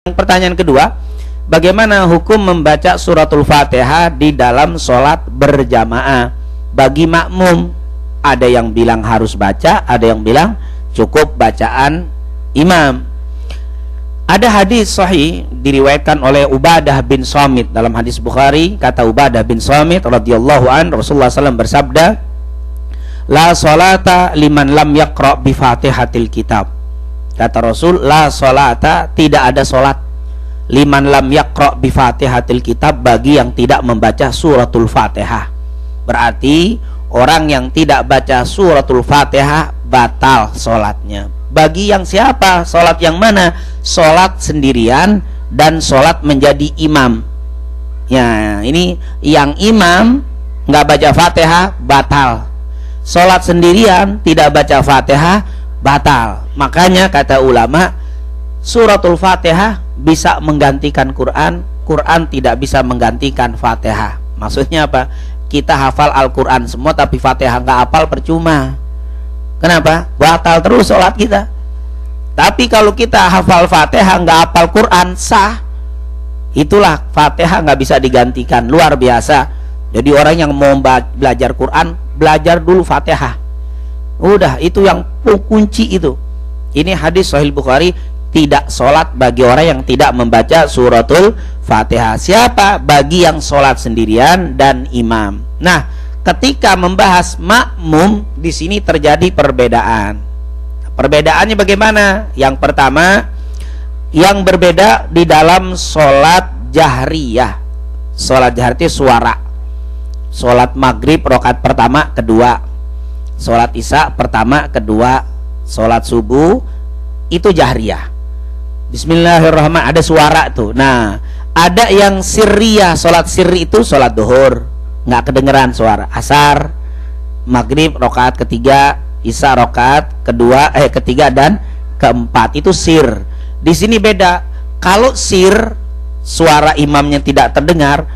Pertanyaan kedua, bagaimana hukum membaca suratul Fatihah di dalam sholat berjamaah bagi makmum? Ada yang bilang harus baca, ada yang bilang cukup bacaan imam. Ada hadis sahih diriwayatkan oleh Ubadah bin Samit dalam hadis Bukhari. Kata Ubadah bin Samit radhiyallahu an, Rasulullah SAW bersabda, la sholata liman lam yaqra bi fatihatil kitab. Kata Rasul, la sholata, tidak ada sholat, liman lam yaqra bi fatihatil kitab, bagi yang tidak membaca suratul Fatihah. Berarti orang yang tidak baca suratul Fatihah batal sholatnya. Bagi yang siapa? Sholat yang mana? Sholat sendirian dan sholat menjadi imam. Ya, ini yang imam nggak baca Fatihah batal. Sholat sendirian tidak baca Fatihah batal. Makanya kata ulama, suratul Fatihah bisa menggantikan Quran, Quran tidak bisa menggantikan Fatihah. Maksudnya apa? Kita hafal Al-Quran semua tapi Fatihah nggak hafal, percuma. Kenapa? Batal terus sholat kita. Tapi kalau kita hafal Fatihah nggak hafal Quran, sah. Itulah Fatihah nggak bisa digantikan. Luar biasa. Jadi orang yang mau belajar Quran, belajar dulu Fatihah. Udah, itu yang kunci itu. Ini hadis Sahih Bukhari, tidak sholat bagi orang yang tidak membaca suratul Fatihah. Siapa? Bagi yang sholat sendirian dan imam. Nah, ketika membahas makmum, di sini terjadi perbedaan. Perbedaannya bagaimana? Yang pertama, yang berbeda di dalam sholat jahriyah. Sholat jahriyah itu suara. Sholat maghrib rakaat pertama, kedua. Sholat isya pertama, kedua. Sholat subuh itu jahriyah. Bismillahirrahmanirrahim, ada suara tuh. Nah, ada yang sirriyah. Sholat sirri itu sholat duhur, nggak kedengeran suara. Asar, maghrib rakaat ketiga, isya rakaat kedua, ketiga dan keempat, itu sir. Di sini beda. Kalau sir, suara imamnya tidak terdengar,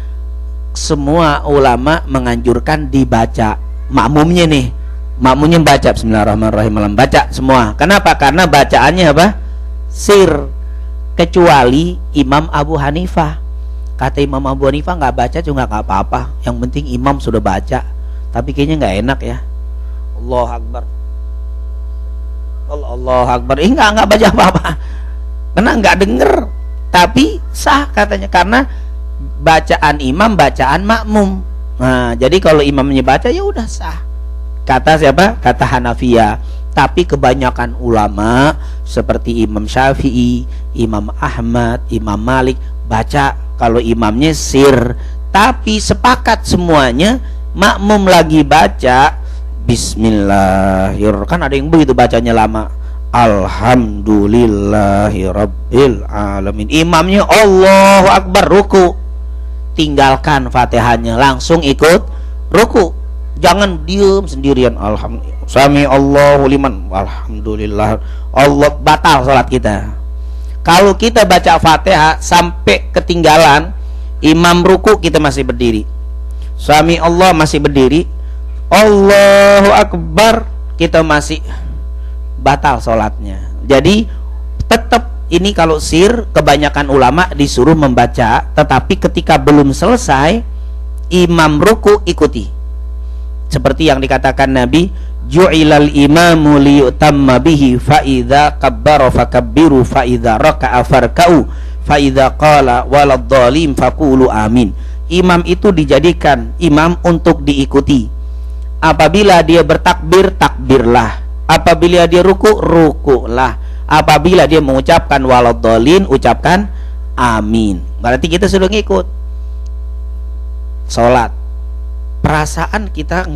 semua ulama menganjurkan dibaca. Makmumnya nih, makmumnya baca Bismillahirrahmanirrahim, baca semua. Kenapa? Karena bacaannya apa? Sir. Kecuali Imam Abu Hanifah. Kata Imam Abu Hanifah, nggak baca juga nggak apa-apa, yang penting imam sudah baca. Tapi kayaknya nggak enak ya. Allahu Akbar, Allahu Akbar. Nggak baca apa-apa, karena nggak denger. Tapi sah katanya, karena bacaan imam bacaan makmum. Nah, jadi kalau imamnya baca ya udah sah. Kata siapa? Kata Hanafiyah. Tapi kebanyakan ulama seperti Imam Syafi'i, Imam Ahmad, Imam Malik baca kalau imamnya sir. Tapi sepakat semuanya, makmum lagi baca Bismillahirrahmanirrahim, kan ada yang begitu bacanya lama, Alhamdulillahirabbil alamin. Imamnya Allahu Akbar, ruku, tinggalkan Fatihahnya, langsung ikut ruku. Jangan diem sendirian. Alhamdulillah, sami Allahu liman, alhamdulillah, Allah, batal salat kita. Kalau kita baca Fatihah sampai ketinggalan imam ruku, kita masih berdiri, sami Allah masih berdiri, Allahu Akbar, kita masih batal salatnya. Jadi tetap ini kalau sir, kebanyakan ulama disuruh membaca, tetapi ketika belum selesai imam ruku, ikuti. Seperti yang dikatakan Nabi, ju'ilal imamu liyutamma bihi, fa idza kabbara fakabbiru, fa idza raka'a farka'u, fa idza qala waladhdallin faqulu amin. Imam itu dijadikan imam untuk diikuti. Apabila dia bertakbir, takbirlah. Apabila dia ruku, rukulah. Apabila dia mengucapkan waladhdallin, ucapkan amin. Berarti kita sudah ngikut salat. Perasaan kita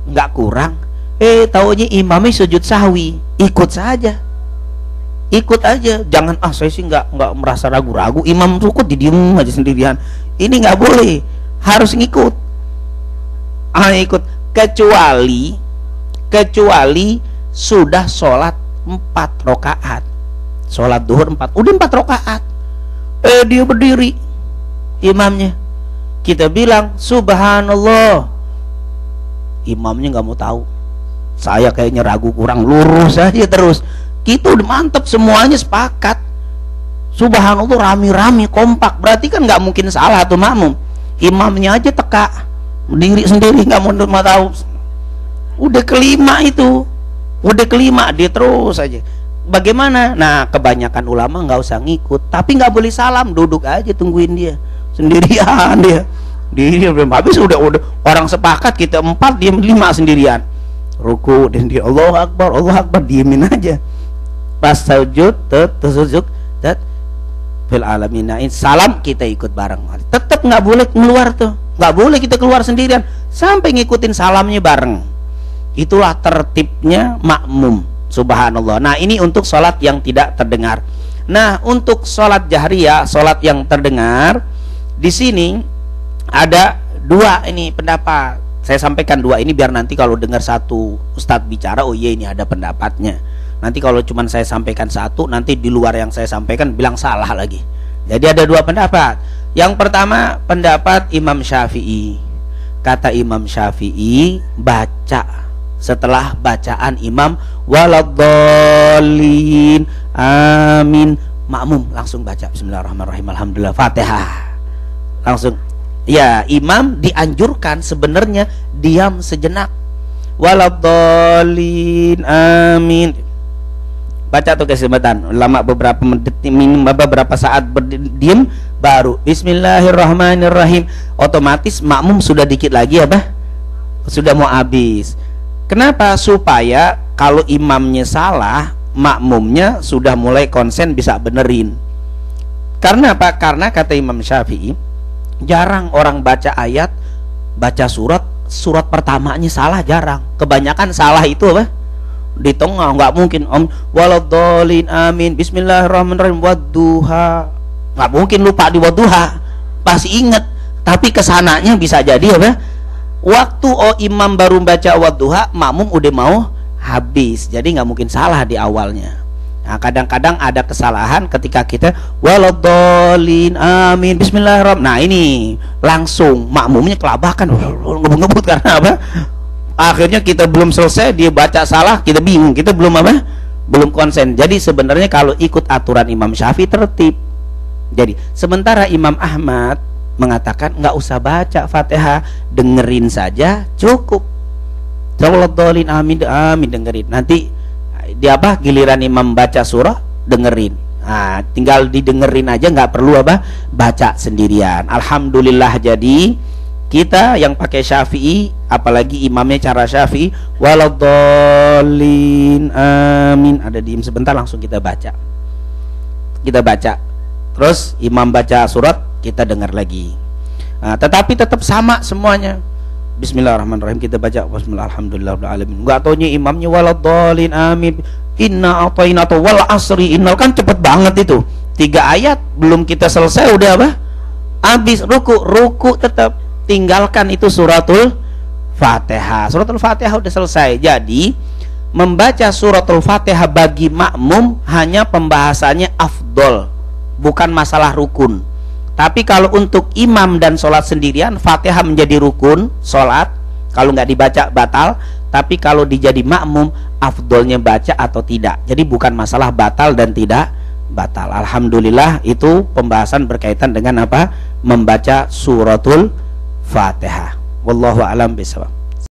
nggak kurang, taunya imamnya sujud sahwi, ikut saja, ikut aja. Jangan saya sih nggak merasa ragu-ragu, imam ruku didiem aja sendirian. Ini nggak boleh, harus ngikut. Ikut, kecuali sudah sholat 4 rakaat, sholat duhur 4, udah 4 rakaat, dia berdiri imamnya, kita bilang subhanallah, imamnya nggak mau tahu. Saya kayaknya ragu, kurang, lurus aja terus. Kita udah mantep, semuanya sepakat subhanallah, rame-rame kompak, berarti kan nggak mungkin salah tuh makmum. Imamnya aja teka berdiri sendiri, nggak mau tahu. Udah kelima itu, udah kelima dia terus aja. Bagaimana? Nah, kebanyakan ulama nggak usah ngikut, tapi nggak boleh salam, duduk aja tungguin dia sendirian dia. Dia belum habis udah orang sepakat kita 4, dia 5 sendirian. Ruku dan dia Allahu Akbar, diemin aja. Pas sujud, sujud, fil alaminain, salam kita ikut bareng. Tetap nggak boleh keluar tuh, nggak boleh kita keluar sendirian sampai ngikutin salamnya bareng. Itulah tertibnya makmum. Subhanallah. Nah, ini untuk sholat yang tidak terdengar. Nah, untuk sholat jahriyah, sholat yang terdengar, di sini ada 2 ini pendapat. Saya sampaikan 2 ini biar nanti kalau dengar satu ustadz bicara, oh iya ini ada pendapatnya. Nanti kalau cuma saya sampaikan satu, nanti di luar yang saya sampaikan bilang salah lagi. Jadi ada 2 pendapat. Yang pertama pendapat Imam Syafi'i. Kata Imam Syafi'i, baca setelah bacaan imam waladhdallin amin, makmum langsung baca bismillahirrahmanirrahim alhamdulillah Fatihah. Langsung. Ya, imam dianjurkan sebenarnya diam sejenak. Waladhdallin amin. Baca tuh kesempatan lama beberapa menit, beberapa saat berdiam baru bismillahirrahmanirrahim. Otomatis makmum sudah dikit lagi apa? Sudah mau habis. Kenapa? Supaya kalau imamnya salah, makmumnya sudah mulai konsen bisa benerin. Karena apa? Karena kata Imam Syafi'i, jarang orang baca ayat, baca surat pertamanya salah, jarang. Kebanyakan salah itu apa? Di tengah, nggak mungkin waladhdallin amin bismillahirrahmanirrahim wadduha, nggak mungkin lupa di wadduha, pasti inget. Tapi kesananya bisa jadi apa? Waktu imam baru baca wadduha, makmum udah mau habis, jadi nggak mungkin salah di awalnya. Nah, kadang-kadang ada kesalahan ketika kita waladhdallin amin bismillahirrahmanirrahim. Nah, ini langsung makmumnya kelabakan, ngebut-ngebut karena apa? Akhirnya kita belum selesai, dia baca salah, kita bingung, kita belum apa? Belum konsen. Jadi sebenarnya kalau ikut aturan Imam Syafi'i tertib. Jadi sementara Imam Ahmad mengatakan nggak usah baca Fatihah, dengerin saja cukup. Waladhdallin amin amin, dengerin. Nanti di apa? Giliran imam baca surah, dengerin. Nah, tinggal didengerin aja, nggak perlu apa? Baca sendirian. Alhamdulillah, jadi kita yang pakai Syafi'i, apalagi imamnya cara Syafi'i, waladhdallin amin, ada diem sebentar langsung kita baca. Kita baca. Terus imam baca surat, kita dengar lagi. Nah, tetapi tetap sama semuanya. Bismillahirrahmanirrahim kita baca bismillahirrahmanirrahim. Enggak taunya imamnya waladhdallin amin. Inna a'tainaka wal asri innal, kan cepet banget itu. 3 ayat belum kita selesai udah apa? Habis ruku tetap. Tinggalkan itu suratul Fatihah. Suratul Fatihah udah selesai. Jadi membaca suratul Fatihah bagi makmum hanya pembahasannya afdol, bukan masalah rukun. Tapi kalau untuk imam dan sholat sendirian, Fatihah menjadi rukun sholat. Kalau nggak dibaca batal. Tapi kalau dijadi makmum, afdolnya baca atau tidak. Jadi bukan masalah batal dan tidak batal. Alhamdulillah, itu pembahasan berkaitan dengan apa? Membaca suratul Fatihah. Wallahu a'lam bishawab.